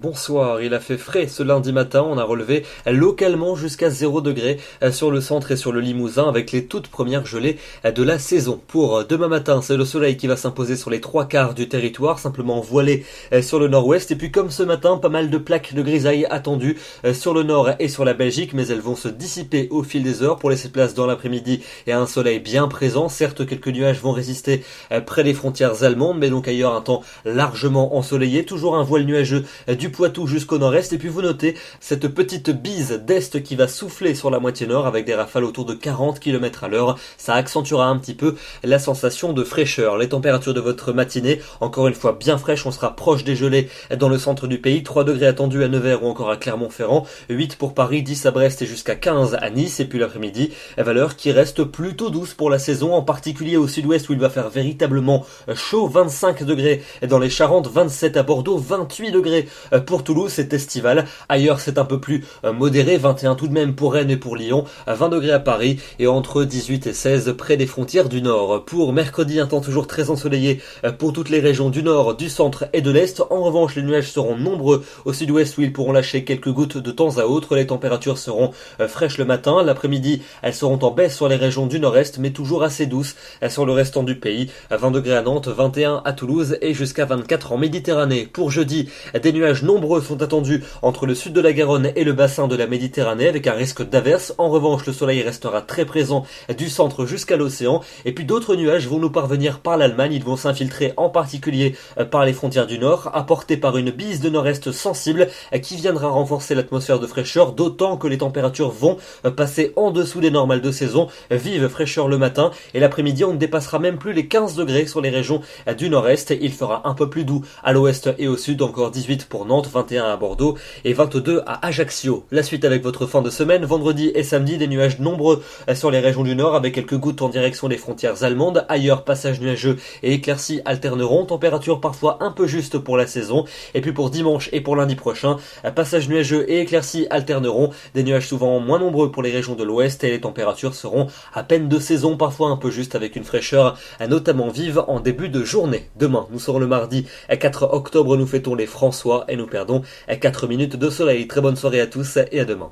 bonsoir. Il a fait frais ce lundi matin. On a relevé localement jusqu'à 0 degré sur le centre et sur le Limousin avec les toutes premières gelées de la saison. Pour demain matin, c'est le soleil qui va s'imposer sur les trois quarts du territoire, simplement voilé sur le nord-ouest. Et puis comme ce matin, pas mal de plaques de grisaille attendues sur le nord et sur la Belgique, mais elles vont se dissiper au fil des heures pour laisser place dans l'après-midi et à un soleil bien présent. Certes, quelques nuages vont résister près des frontières allemandes, mais donc ailleurs un temps largement ensoleillé. Toujours un voile nuageux du Poitou jusqu'au nord-est. Et puis vous notez cette petite bise d'est qui va souffler sur la moitié nord avec des rafales autour de 40 km à l'heure. Ça accentuera un petit peu la sensation de fraîcheur. Les températures de votre matinée, encore une fois bien fraîches, on sera proche des gelées dans le centre du pays. 3 degrés attendus à Nevers ou encore à Clermont-Ferrand, 8 pour Paris, 10 à Brest et jusqu'à 15 à Nice. Et puis l'après-midi, valeur qui reste plutôt douce pour la saison, en particulier au sud-ouest où il va faire véritablement chaud. 25 degrés dans les Charentes, 27 à Bordeaux, 28 degrés pour Toulouse, c'est estival. Ailleurs c'est un peu plus modéré, 21 tout de même pour Rennes et pour Lyon, 20 degrés à Paris et entre 18 et 16 près des frontières du nord. Pour mercredi, un temps toujours très ensoleillé pour toutes les régions du nord, du centre et de l'est. En revanche, les nuages seront nombreux au sud-ouest où ils pourront lâcher quelques gouttes de temps à autre. Les températures seront fraîches le matin. L'après-midi, elles seront en baisse sur les régions du nord-est, mais toujours assez douces sur le restant du pays. 20 degrés à Nantes, 21 à Toulouse et jusqu'à 24 en Méditerranée. Pour jeudi, des nuages nombreux sont attendus entre le sud de la Garonne et le bassin de la Méditerranée avec un risque d'averse. En revanche, le soleil restera très présent du centre jusqu'à l'océan. Et puis d'autres nuages vont nous parvenir par l'Allemagne. Ils vont s'infiltrer en particulier par les frontières du nord, apportés par une bise de nord-est sensible qui viendra renforcer l'atmosphère de fraîcheur, d'autant que les températures vont passer en dessous des normales de saison. Vive fraîcheur le matin et l'après-midi, on ne dépassera même plus les 15 degrés sur les régions du nord-est. Il fera un peu plus doux à l'ouest et au sud, encore 18 pour Nantes, 21 à Bordeaux et 22 à Ajaccio. La suite avec votre fin de semaine, vendredi et samedi, des nuages nombreux sur les régions du nord avec quelques gouttes en direction des frontières allemandes. Ailleurs, passage nuageux et éclaircies alterneront, température parfois un peu juste pour la saison. Et puis pour dimanche et pour lundi prochain, passage nuageux et éclaircies alterneront, des nuages souvent moins nombreux pour les régions de l'ouest et les températures seront à peine de saison, parfois un peu juste avec une fraîcheur notamment vive en début de journée. Demain, nous serons le mardi 4 octobre, nous fêtons les François et nous perdons 4 minutes de soleil. Très bonne soirée à tous et à demain.